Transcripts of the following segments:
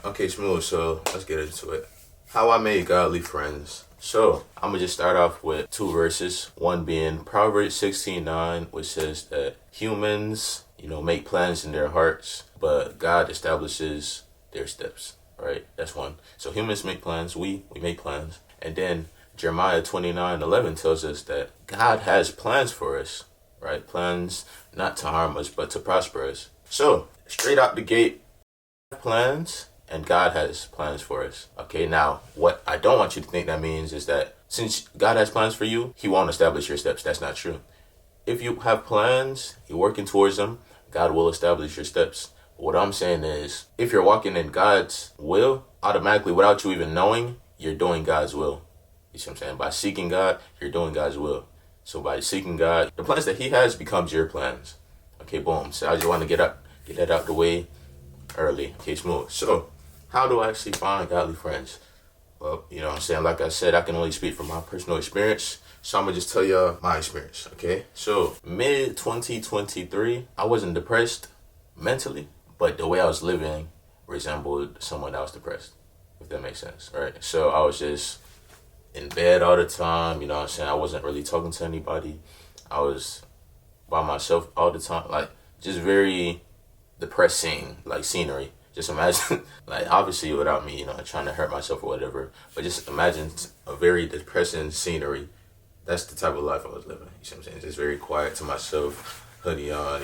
Okay, smooth. So let's get into it. How I made godly friends. So I'm gonna just start off with two verses. One being Proverbs 16:9, which says that humans, make plans in their hearts, but God establishes their steps. Right? That's one. So humans make plans. We make plans, and then Jeremiah 29:11 tells us that God has plans for us. Right? Plans not to harm us, but to prosper us. So straight out the gate, plans and God has plans for us. Okay, now what I don't want you to think that means is that since God has plans for you, He won't establish your steps. That's not true. If you have plans, you're working towards them, God will establish your steps. What I'm saying is, if you're walking in God's will, automatically, without you even knowing, you're doing God's will. You see what I'm saying? By seeking God, you're doing God's will. So by seeking God, the plans that He has becomes your plans. Okay, boom. So I just want to get that out the way early. Okay, smooth. So how do I actually find godly friends? Well, what I'm saying? Like I said, I can only speak from my personal experience. So I'm going to just tell y'all my experience, okay? So mid-2023, I wasn't depressed mentally, but the way I was living resembled someone that was depressed, if that makes sense, right? So I was just in bed all the time, I wasn't really talking to anybody. I was by myself all the time, like just very depressing, like scenery. Just imagine, like obviously without me, trying to hurt myself or whatever, but just imagine a very depressing scenery. That's the type of life I was living. You see what I'm saying? Just very quiet to myself, hoodie on,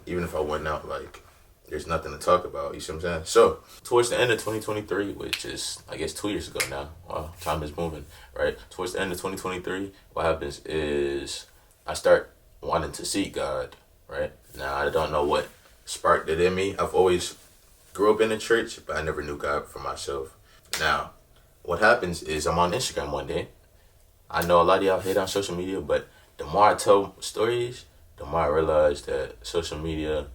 Even if I went out, like, there's nothing to talk about, you see what I'm saying? So, towards the end of 2023, which is, I guess, 2 years ago now. Wow, time is moving, right? Towards the end of 2023, what happens is I start wanting to seek God, right? Now, I don't know what sparked it in me. I've always grew up in the church, but I never knew God for myself. Now, what happens is I'm on Instagram one day. I know a lot of y'all hate on social media, but the more I tell stories, the more I realize that social media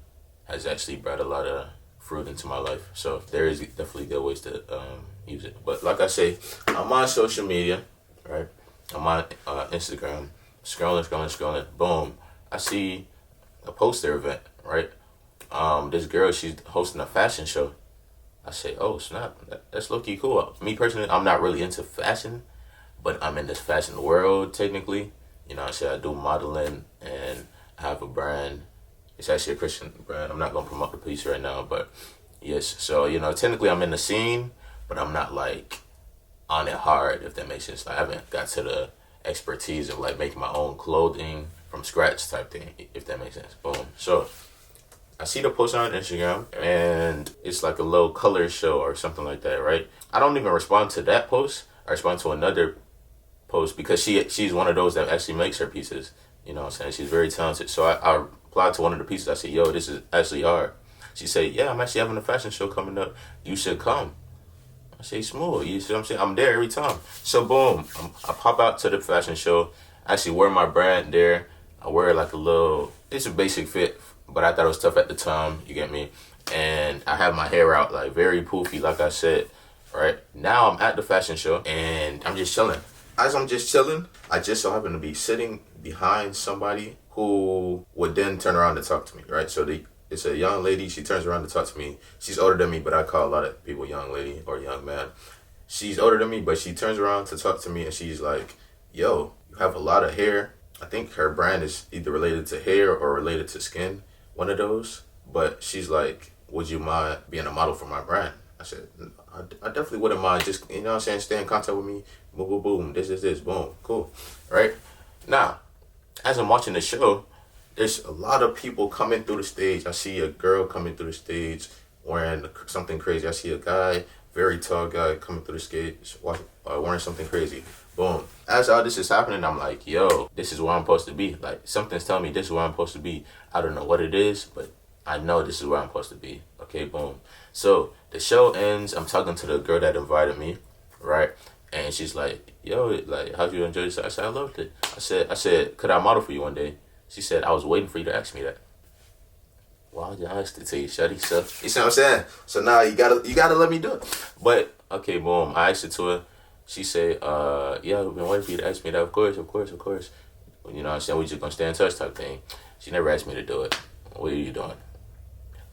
has actually brought a lot of fruit into my life. So there is definitely good ways to use it. But like I say, I'm on social media, right? I'm on Instagram, scrolling. Boom. I see a poster event, right? This girl, she's hosting a fashion show. I say, oh snap, that's low-key cool. Me personally, I'm not really into fashion, but I'm in this fashion world technically. I do modeling and I have a brand. It's actually a Christian brand. I'm not gonna promote the piece right now, but yes. So technically I'm in the scene, but I'm not like on it hard, if that makes sense. Like, I haven't got to the expertise of like making my own clothing from scratch type thing, if that makes sense. Boom. So I see the post on Instagram and it's like a little color show or something like that, right? I don't even respond to that post. I respond to another post because she's one of those that actually makes her pieces. You know what I'm saying? She's very talented. So I replied to one of the pieces. I said, yo, this is actually hard. She said, yeah, I'm actually having a fashion show coming up. You should come. I say, smooth. You see what I'm saying? I'm there every time. So boom, I pop out to the fashion show. I actually wear my brand there. I wear like it's a basic fit, but I thought it was tough at the time, you get me? And I have my hair out, like very poofy, like I said, right? Now I'm at the fashion show and I'm just chilling. As I'm just chilling, I just so happen to be sitting behind somebody who would then turn around to talk to me, right? So it's a young lady, she turns around to talk to me. She's older than me, but I call a lot of people young lady or young man. She's older than me, but she turns around to talk to me and she's like, yo, you have a lot of hair. I think her brand is either related to hair or related to skin, one of those. But she's like, would you mind being a model for my brand? I said, I definitely wouldn't mind. Just, stay in contact with me. Boom, boom, boom. This. Boom. Cool. Right? Now, as I'm watching the show, there's a lot of people coming through the stage. I see a girl coming through the stage wearing something crazy. I see a guy, very tall guy, coming through the stage wearing something crazy. Boom. As all this is happening, I'm like, yo, this is where I'm supposed to be. Like, something's telling me this is where I'm supposed to be. I don't know what it is, but I know this is where I'm supposed to be. Okay, boom. So the show ends. I'm talking to the girl that invited me, right? And she's like, yo, like, how'd you enjoy this? I said, I loved it. I said, could I model for you one day? She said, I was waiting for you to ask me that. Well, I asked it to you, shawty. So, you see what I'm saying? So now you gotta let me do it. But, okay, boom. I asked it to her. She said, yeah, I've been waiting for you to ask me that. Of course. You know what I'm saying? We just gonna stay in touch type thing. She never asked me to do it. What are you doing?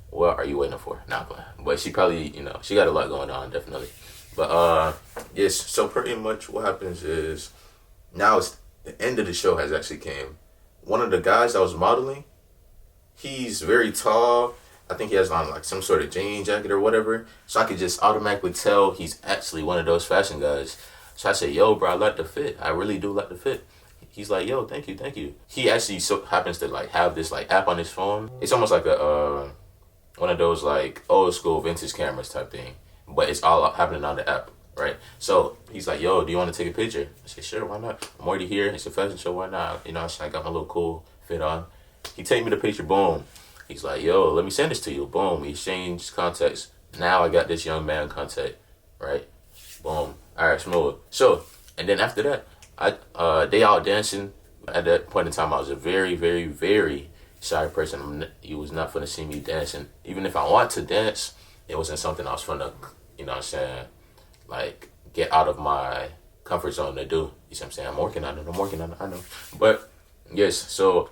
What are you waiting for? Not playing. But she probably, she got a lot going on, definitely. But yes, so pretty much what happens is now it's the end of the show has actually came. One of the guys I was modeling, he's very tall. I think he has on like some sort of jean jacket or whatever. So I could just automatically tell he's actually one of those fashion guys. So I said, yo, bro, I like the fit. I really do like the fit. He's like, yo, thank you, thank you. He actually so happens to like have this like app on his phone. It's almost like a one of those like old school vintage cameras type thing, but it's all happening on the app, right? So he's like, yo, do you want to take a picture? I said, sure, why not? I'm already here. It's a fashion show, why not? I got my little cool fit on. He take me the picture, boom. He's like, yo, let me send this to you. Boom, we exchanged contacts. Now I got this young man contact, right? Boom. All right, smooth. So, and then after that, they all dancing. At that point in time, I was a very, very, very shy person. You was not gonna see me dancing. Even if I want to dance, it wasn't something I was gonna, like get out of my comfort zone to do. You see what I'm saying? I'm working on it, I know. But yes, so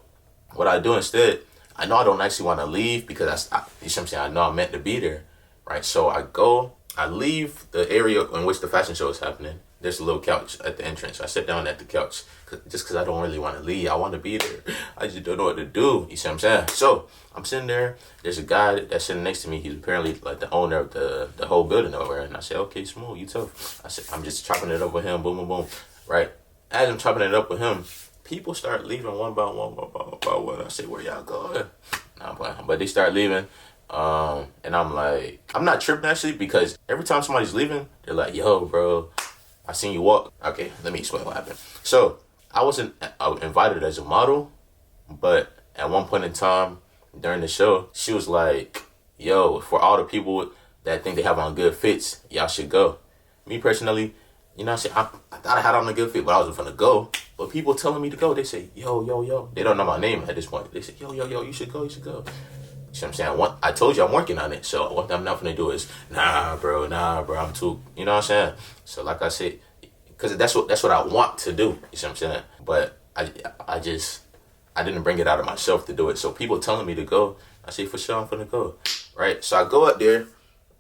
what I do instead, I know I don't actually want to leave because you see what I'm saying? I know I'm meant to be there, right? So I leave the area in which the fashion show is happening. There's a little couch at the entrance. I sit down at the couch just because I don't really want to leave. I want to be there. I just don't know what to do. You see what I'm saying? So I'm sitting there. There's a guy that's sitting next to me. He's apparently like the owner of the whole building over there. And I said, okay, smooth, you tough. I said, I'm just chopping it up with him. Boom, boom, boom. Right? As I'm chopping it up with him, people start leaving one by one. I say, where y'all going? Nah, I'm playing. But they start leaving. And I'm like, I'm not tripping actually because every time somebody's leaving, they're like, yo, bro, I seen you walk. Okay, let me explain what happened. So I wasn't invited as a model, but at one point in time during the show, she was like, yo, for all the people that think they have on good fits, y'all should go. Me personally, I thought I had on a good fit, but I wasn't gonna go. But people telling me to go, they say, yo. They don't know my name at this point. They say, yo, you should go. You see what I'm saying? I told you I'm working on it. So what I'm not gonna do is, nah, bro, I'm too, you know what I'm saying? So like I said, because that's what I want to do. You see what I'm saying? But I didn't bring it out of myself to do it. So people telling me to go, I say, for sure I'm gonna go. Right? So I go up there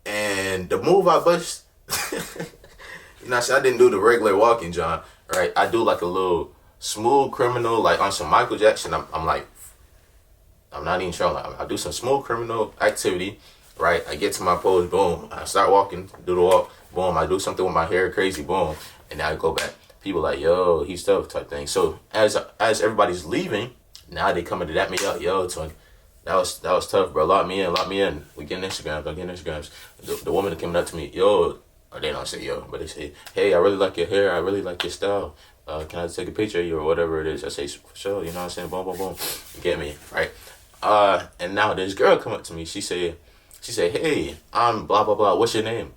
and the move I bust, I didn't do the regular walking, John. Right? I do like a little smooth criminal, like on some Michael Jackson. I'm like, I'm not even sure. I do some smooth criminal activity, right? I get to my pose, boom. I start walking, do the walk, boom. I do something with my hair, crazy, boom. And now I go back. People like, yo, he's tough type thing. So as everybody's leaving, now they coming to that me up, yo, twin. That was tough, bro. Lock me in. We getting Instagrams. I'm getting Instagrams. The woman that coming up to me, yo, or they don't say yo, but they say, hey, I really like your hair. I really like your style. Can I take a picture of you or whatever it is? I say, for sure. You know what I'm saying? Boom, boom, boom. You get me, right? And now this girl come up to me. She said, hey, I'm blah, blah, blah. What's your name?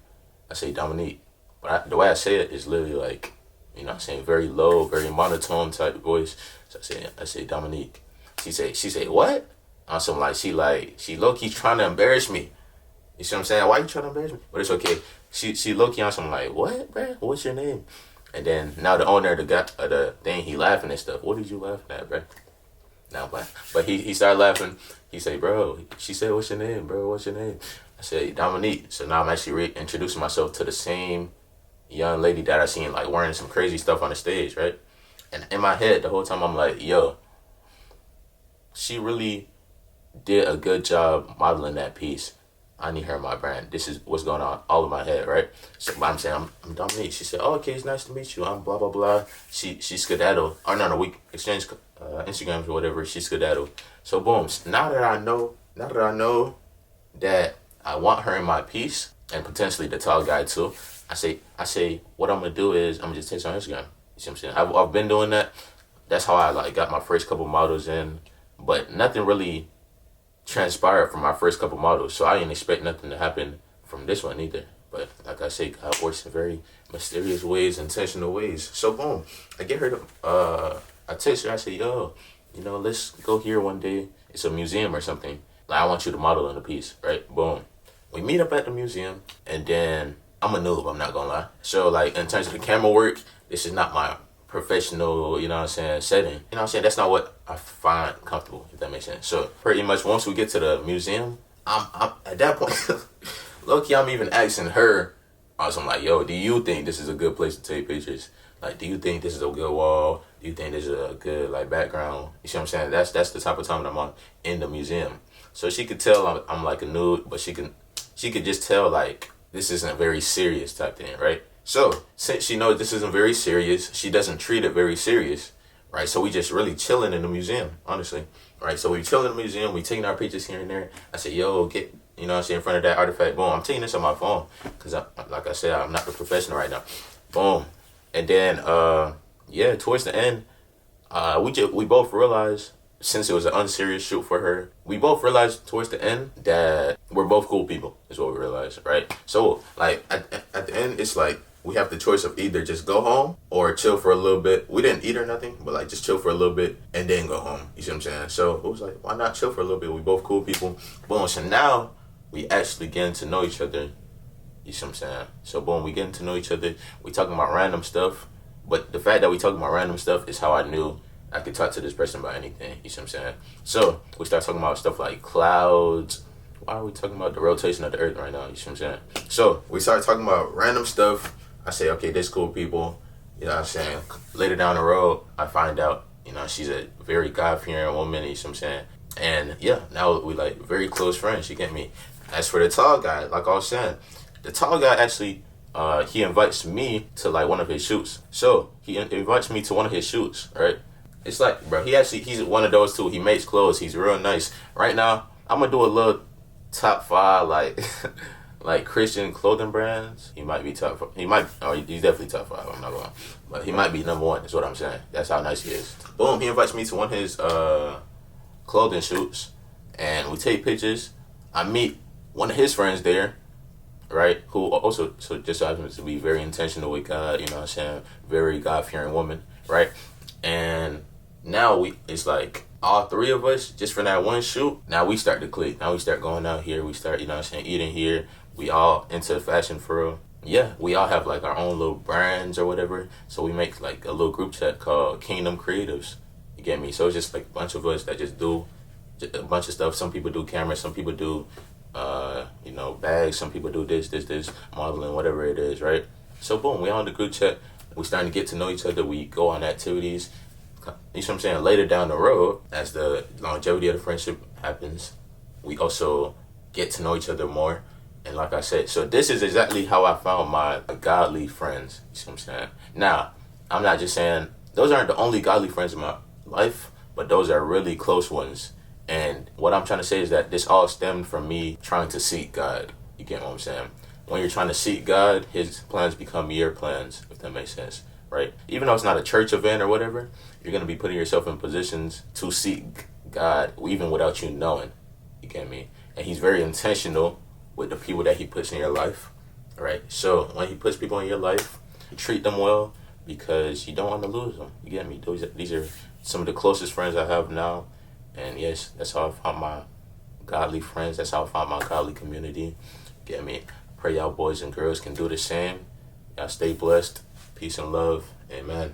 I say, Dominique. But the way I say it is literally like, very low, very monotone type of voice. So I say, Dominique. She say, what? On some she low-key trying to embarrass me. You see what I'm saying? Why you trying to embarrass me? But it's okay. She low-key on some what, bruh? What's your name? And then now the owner of the thing, he laughing and stuff. What did you laughing at, bruh? No, but he started laughing. He said, bro, she said, what's your name, bro? What's your name? I said, Dominique. So now I'm actually reintroducing myself to the same young lady that I seen wearing some crazy stuff on the stage, right? And in my head, the whole time I'm like, yo, she really did a good job modeling that piece. I need her in my brand. This is what's going on all in my head, right? So I'm saying, I'm Dominique. She said, oh, okay, it's nice to meet you. I'm blah, blah, blah. She skedaddled. Or no, we exchanged Instagrams or whatever. She skedaddled. So boom. Now that I know that I want her in my piece and potentially the tall guy too, I say, what I'm gonna do is I'm gonna just text her on Instagram. You see what I'm saying? I've been doing that. That's how I got my first couple models in, but nothing really transpired from my first couple models, so I didn't expect nothing to happen from this one either. But like I say, God works in very mysterious ways, intentional ways. So boom, I get her I text her, I say, yo, let's go here one day. It's a museum or something. I want you to model on the piece, right? Boom. We meet up at the museum, and then I'm a noob, I'm not gonna lie. So in terms of the camera work, this is not my professional, setting. That's not what I find comfortable, if that makes sense. So pretty much once we get to the museum, I'm at that point, low key, I'm even asking her. So I'm like, yo, do you think this is a good place to take pictures? Like, do you think this is a good wall? Do you think this is a good like background? You see what I'm saying? That's the type of time that I'm on in the museum. So she could tell I'm like a nude, but she could just tell like this isn't very serious type thing, right? So since she knows this isn't very serious, she doesn't treat it very serious, right? So we just really chilling in the museum, honestly, right? So we chilling in the museum, we taking our pictures here and there. I said, yo, get, you know what I'm saying, in front of that artifact. Boom, I'm taking this on my phone because, like I said, I'm not the professional right now. Boom. And then, yeah, towards the end, we both realized, since it was an unserious shoot for her, we both realized towards the end that we're both cool people, is what we realized, right? So, like, at the end, it's like, we have the choice of either just go home or chill for a little bit. We didn't eat or nothing, but like just chill for a little bit and then go home. You see what I'm saying? So it was like, why not chill for a little bit? We both cool people. Boom. So now we actually getting to know each other. You see what I'm saying? So boom, we getting to know each other. We talking about random stuff. But the fact that we talking about random stuff is how I knew I could talk to this person about anything. You see what I'm saying? So we start talking about stuff like clouds. Why are we talking about the rotation of the earth right now? You see what I'm saying? So we started talking about random stuff. I say, okay, this cool people. You know what I'm saying? Later down the road, I find out, you know, she's a very God-fearing woman. You see what I'm saying? And yeah, now we like very close friends. You get me? As for the tall guy, like I was saying, the tall guy actually, he invites me to like one of his shoots. So he invites me to one of his shoots, right? It's like, bro, he's one of those too. He makes clothes. He's real nice. Right now, I'm gonna do a little top 5, like, like Christian clothing brands. He might be top 5. He's definitely top 5. I'm not going, but he might be number 1. Is what I'm saying. That's how nice he is. Boom. He invites me to one of his clothing shoots, and we take pictures. I meet one of his friends there, right? Who also just so happens to be very intentional with God. You know what I'm saying? Very God-fearing woman, right? And now it's like all 3 of us just for that one shoot. Now we start to click. Now we start going out here. We start, you know what I'm saying, eating here. We all into fashion for real. Yeah, we all have like our own little brands or whatever. So we make like a little group chat called Kingdom Creatives. You get me? So it's just like a bunch of us that just do a bunch of stuff. Some people do cameras. Some people do, you know, bags. Some people do this, modeling, whatever it is, right? So boom, we on the group chat. We starting to get to know each other. We go on activities. You know what I'm saying? Later down the road, as the longevity of the friendship happens, we also get to know each other more. And like I said, so this is exactly how I found my godly friends. You see what I'm saying? Now, I'm not just saying those aren't the only godly friends in my life, but those are really close ones. And what I'm trying to say is that this all stemmed from me trying to seek God. You get what I'm saying? When you're trying to seek God, his plans become your plans, if that makes sense, right? Even though it's not a church event or whatever, you're going to be putting yourself in positions to seek God even without you knowing. You get me? And he's very intentional with the people that he puts in your life, right? So when he puts people in your life, treat them well because you don't want to lose them. You get me? These are some of the closest friends I have now. And yes, that's how I found my godly friends. That's how I found my godly community. Get me? Pray y'all boys and girls can do the same. Y'all stay blessed. Peace and love. Amen.